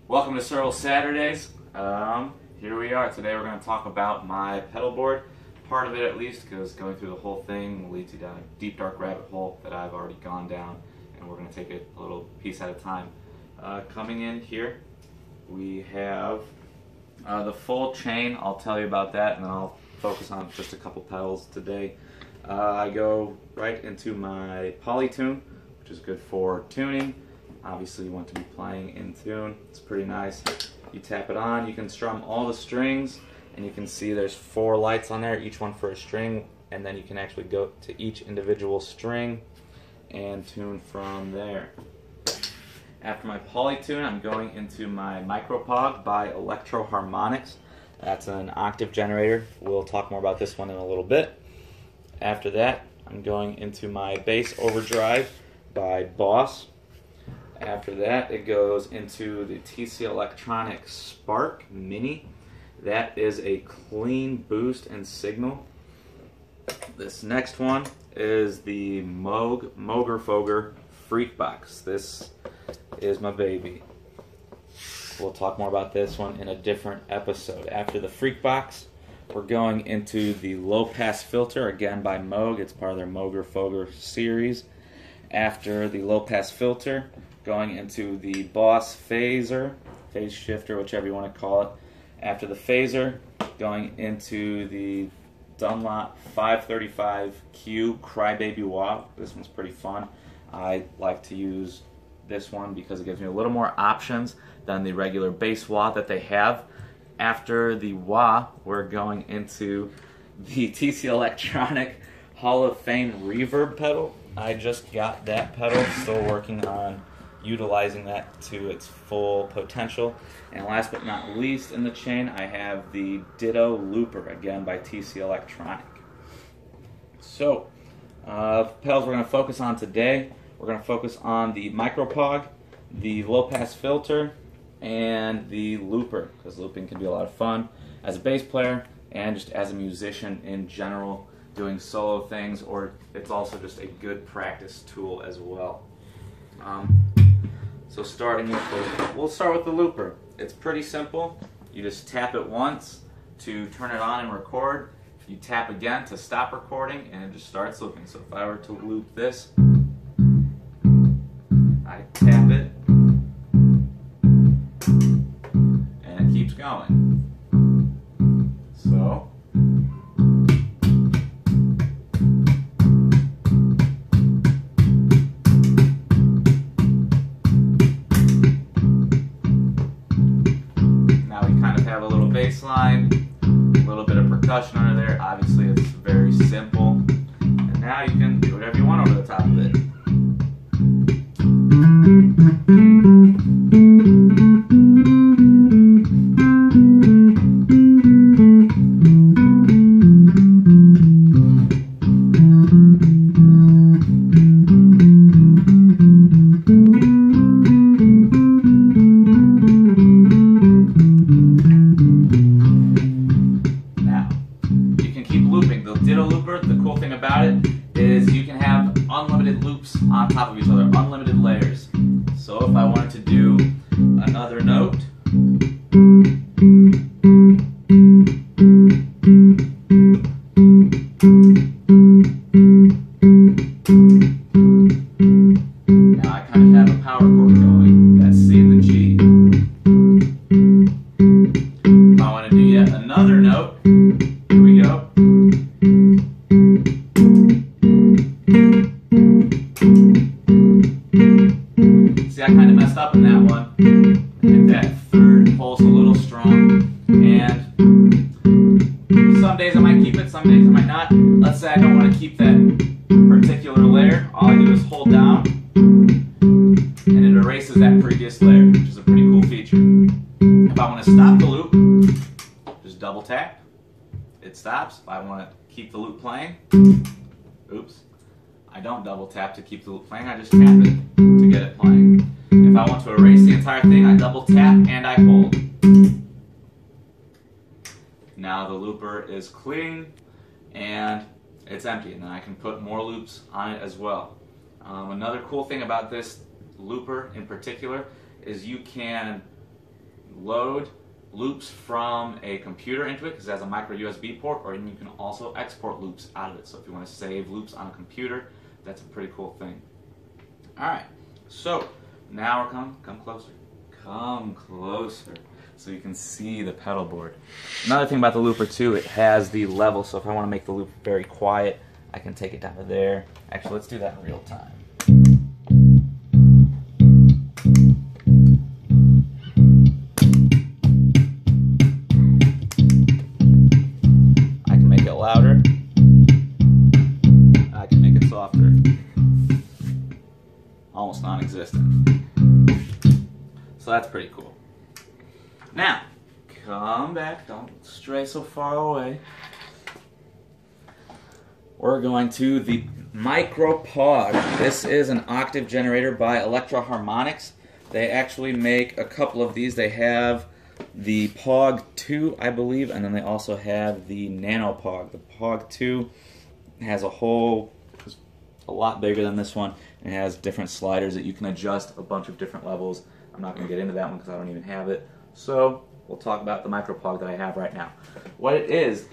Welcome to Serval Saturdays. Here we are. Today we're going to talk about my pedal board. Part of it at least, because going through the whole thing leads you down a deep dark rabbit hole that I've already gone down, and we're going to take it a little piece at a time. Coming in here, we have the full chain. I'll tell you about that, and then I'll focus on just a couple pedals today. I go right into my Polytune, which is good for tuning. Obviously you want to be playing in tune. It's pretty nice. You tap it on, you can strum all the strings, and you can see there's 4 lights on there, each one for a string, and then you can actually go to each individual string and tune from there. After my Polytune, I'm going into my Micropog by Electro Harmonics. That's an octave generator. We'll talk more about this one in a little bit. After that, I'm going into my Bass Overdrive by Boss. After that, it goes into the TC Electronics Spark Mini. That is a clean boost and signal. This next one is the Moogerfoogers Freakbox. This is my baby. We'll talk more about this one in a different episode. After the Freakbox, we're going into the low pass filter, again by Moog. It's part of their Moogerfoogers series. After the low pass filter, going into the Boss phaser, phase shifter, whichever you want to call it. After the phaser, going into the Dunlop 535Q Crybaby Wah. This one's pretty fun. I like to use this one because it gives me a little more options than the regular bass wah that they have. After the wah, we're going into the TC Electronic Hall of Fame reverb pedal. I just got that pedal, still working on utilizing that to its full potential. And last but not least in the chain, I have the Ditto Looper, again by TC Electronic. So, pedals we're going to focus on today. We're going to focus on the Micropog, the low pass filter, and the looper, because looping can be a lot of fun as a bass player and just as a musician in general, doing solo things, or it's also just a good practice tool as well. So starting with we'll start with the looper. It's pretty simple. You just tap it once to turn it on and record. You tap again to stop recording, and it just starts looping. So if I were to loop this, I tap it, and it keeps going. So have a little bass line, a little bit of percussion under there. Obviously it's very simple. And now you can do whatever you want over the top of it. The cool thing about it is you can have unlimited loops on top of each other, unlimited layers. So if I wanted to do another note, now I kind of have a power chord going. That's C and the G. If I want to do yet another note, here we go. See, I kind of messed up in that one. I hit that third pulse a little strong, and some days I might keep it, some days I might not. Let's say I don't want to keep that particular layer. All I do is hold down, and it erases that previous layer, which is a pretty cool feature. If I want to stop the loop, just double tap. It stops. If I want to keep the loop playing, oops, I don't double tap to keep the loop playing, I just tap it to get it playing. If I want to erase the entire thing, I double tap and I hold. Now the looper is clean and it's empty, and then I can put more loops on it as well. Another cool thing about this looper in particular is you can load loops from a computer into it because it has a micro USB port, or you can also export loops out of it. So if you want to save loops on a computer, that's a pretty cool thing. Alright, so now we're come closer. Come closer so you can see the pedal board. Another thing about the looper too, it has the level, so if I want to make the loop very quiet, I can take it down to there. Actually, let's do that in real time. I can make it louder. I can make it softer. Almost non-existent. So that's pretty cool. Now, come back, don't stray so far away. We're going to the MicroPog. This is an octave generator by Electro-Harmonix. They actually make a couple of these. They have the Pog 2, I believe, and then they also have the NanoPog. The Pog 2 has a lot bigger than this one, and it has different sliders that you can adjust a bunch of different levels. I'm not going to get into that one because I don't even have it. So we'll talk about the MicroPog that I have right now. What it is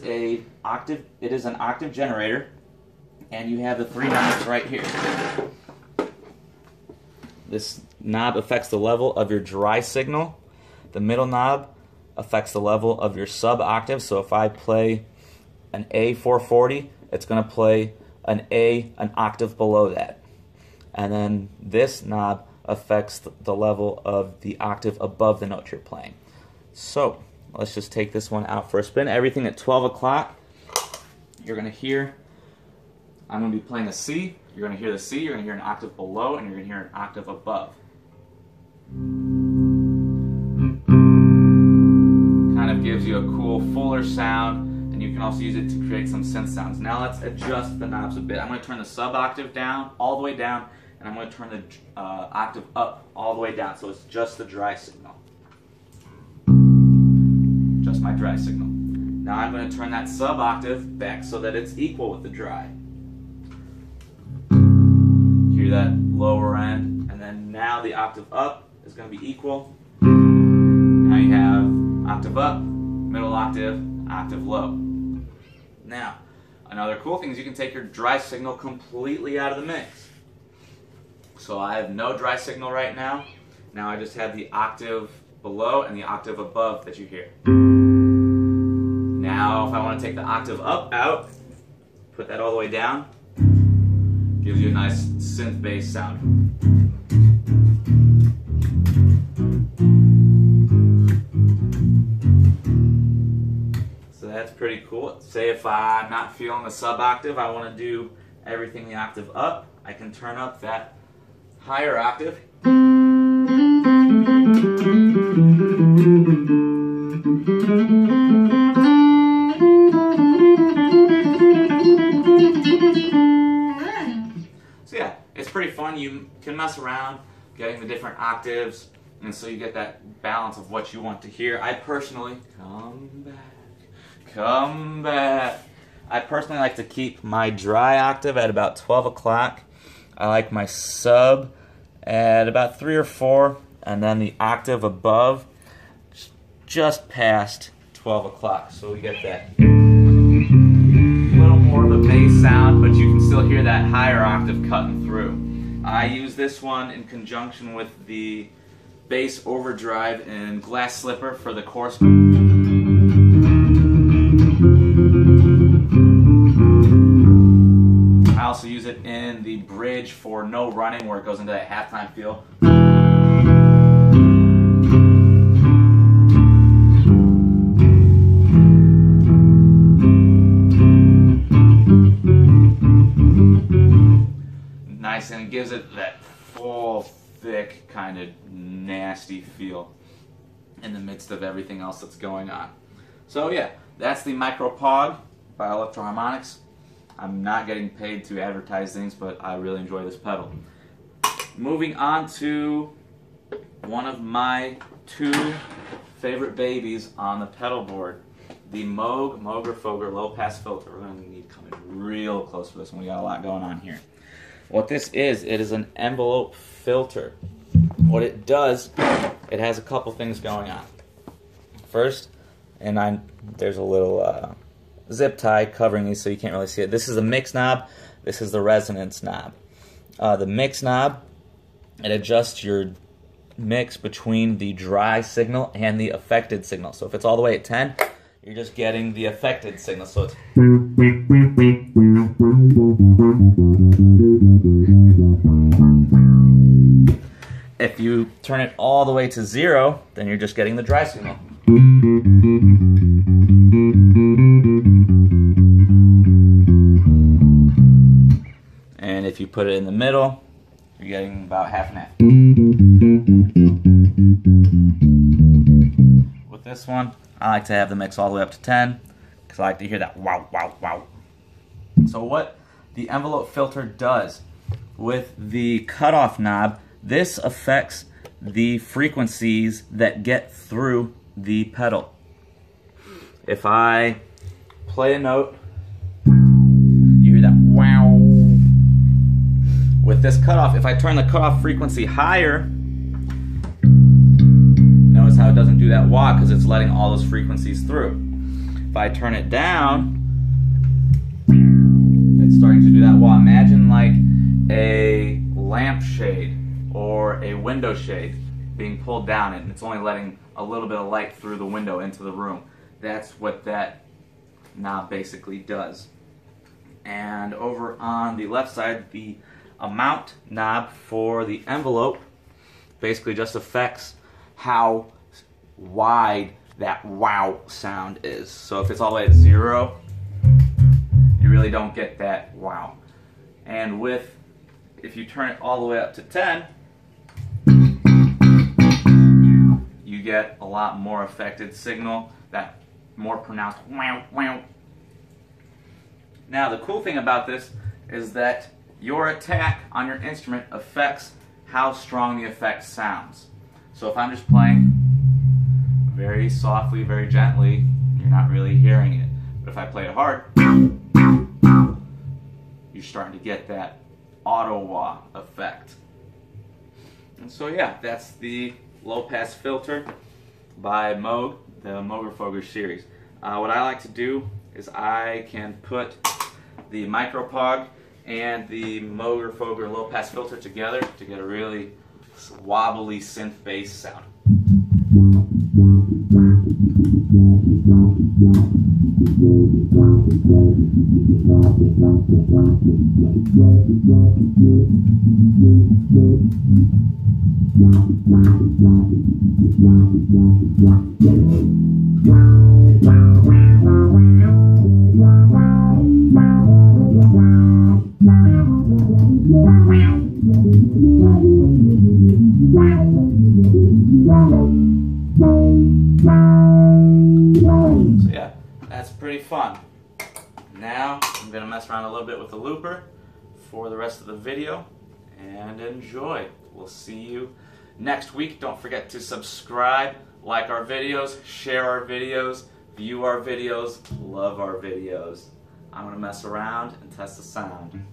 an octave generator, and you have the 3 knobs right here. This knob affects the level of your dry signal. The middle knob affects the level of your sub octave. So if I play an A440, it's going to play an octave below that. And then this knob affects the level of the octave above the note you're playing. So let's just take this one out for a spin. Everything at 12 o'clock, you're going to hear, I'm going to be playing a C. You're going to hear the C, you're going to hear an octave below, and you're going to hear an octave above. Kind of gives you a cool, fuller sound, and you can also use it to create some synth sounds. Now let's adjust the knobs a bit. I'm going to turn the sub octave down, all the way down, and I'm going to turn the octave up all the way down, so it's just the dry signal. Just my dry signal. Now I'm going to turn that sub octave back so that it's equal with the dry. Hear that lower end, and then now the octave up is going to be equal. Now you have octave up, middle octave, octave low. Now, another cool thing is you can take your dry signal completely out of the mix. So I have no dry signal right now. Now I just have the octave below and the octave above that you hear. Now if I want to take the octave up out, put that all the way down, gives you a nice synth bass sound. So that's pretty cool. Say if I'm not feeling the sub octave, I want to do everything the octave up, I can turn up that higher octave. So yeah, it's pretty fun. You can mess around getting the different octaves, and so you get that balance of what you want to hear. I personally, come back. I personally like to keep my dry octave at about 12 o'clock. I like my sub at about 3 or 4, and then the octave above just past 12 o'clock. So we get that little more of a bass sound, but you can still hear that higher octave cutting through. I use this one in conjunction with the bass overdrive in Glass Slipper for the chorus. I also use it in the bridge for No Running, where it goes into that halftime feel. Nice, and it gives it that full, thick, kind of nasty feel in the midst of everything else that's going on. So yeah, that's the MicroPog by Electro-Harmonix. I'm not getting paid to advertise things, but I really enjoy this pedal. Moving on to one of my 2 favorite babies on the pedal board, the Moogerfoogers low pass filter. We're going to need to come in real close for this one. We got a lot going on here. What this is, it is an envelope filter. What it does it has a couple things going on. First, there's a little zip tie covering these so you can't really see it. This is the mix knob. This is the resonance knob. The mix knob, it adjusts your mix between the dry signal and the affected signal. So if it's all the way at 10, you're just getting the affected signal. So it's if you turn it all the way to 0, then you're just getting the dry signal. And if you put it in the middle, you're getting about half and half. With this one, I like to have the mix all the way up to 10 because I like to hear that wow, wow, wow. So what the envelope filter does with the cutoff knob, this affects the frequencies that get through the pedal. If I play a note, you hear that wow. With this cutoff, if I turn the cutoff frequency higher, notice how it doesn't do that wah because it's letting all those frequencies through. If I turn it down, it's starting to do that wah. Imagine like a lampshade or a window shade being pulled down and it's only letting a little bit of light through the window into the room. That's what that knob basically does. And over on the left side, the amount knob for the envelope basically just affects how wide that wow sound is. So if it's all the way at 0, you really don't get that wow. And if you turn it all the way up to 10, you get a lot more affected signal, that more pronounced wow, wow. Now the cool thing about this is that your attack on your instrument affects how strong the effect sounds. So if I'm just playing very softly, very gently, you're not really hearing it. But if I play it hard, you're starting to get that auto wah effect. And so yeah, that's the low pass filter by Moog, the Moogerfoogers series. What I like to do is I can put the Micropog and the Moogerfooger low pass filter together to get a really wobbly synth bass sound. So yeah, that's pretty fun. Now I'm going to mess around a little bit with the looper for the rest of the video and enjoy. We'll see you next week. Don't forget to subscribe, like our videos, share our videos, view our videos, love our videos. I'm going to mess around and test the sound.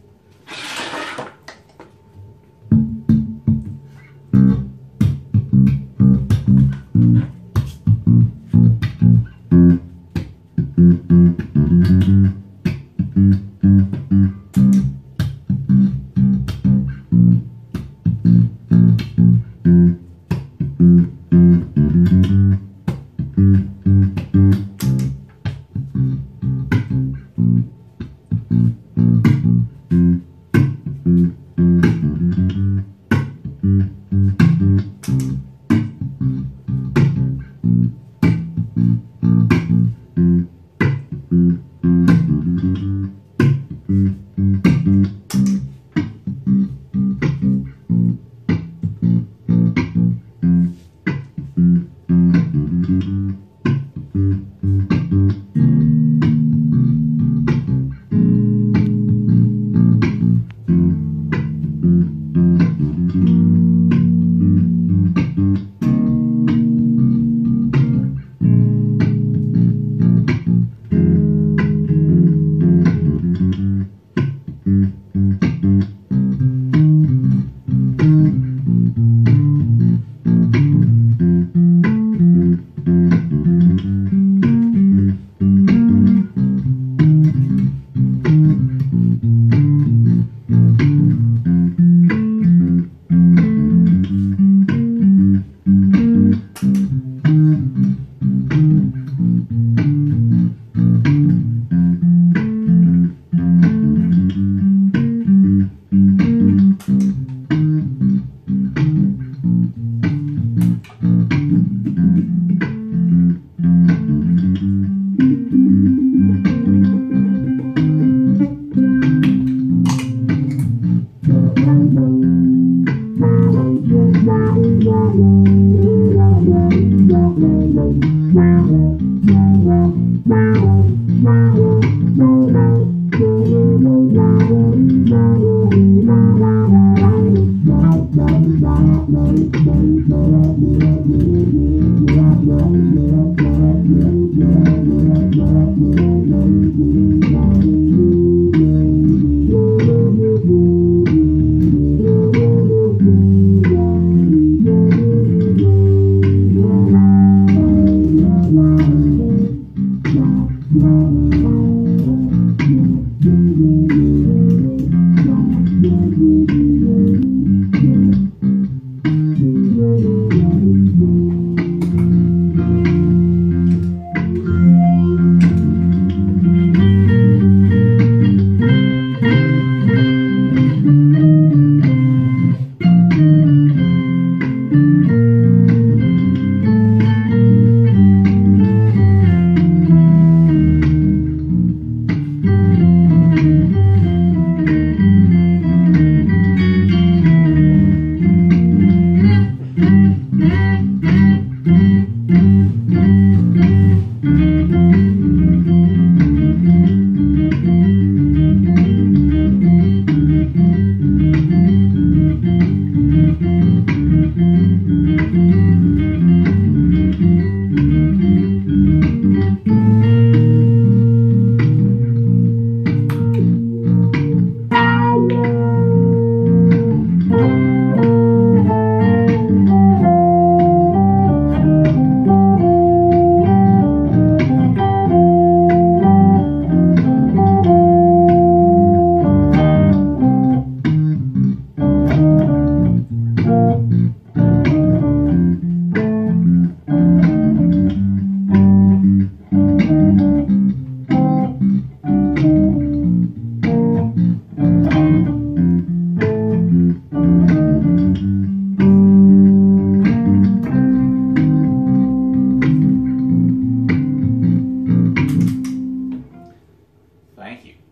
Thank you.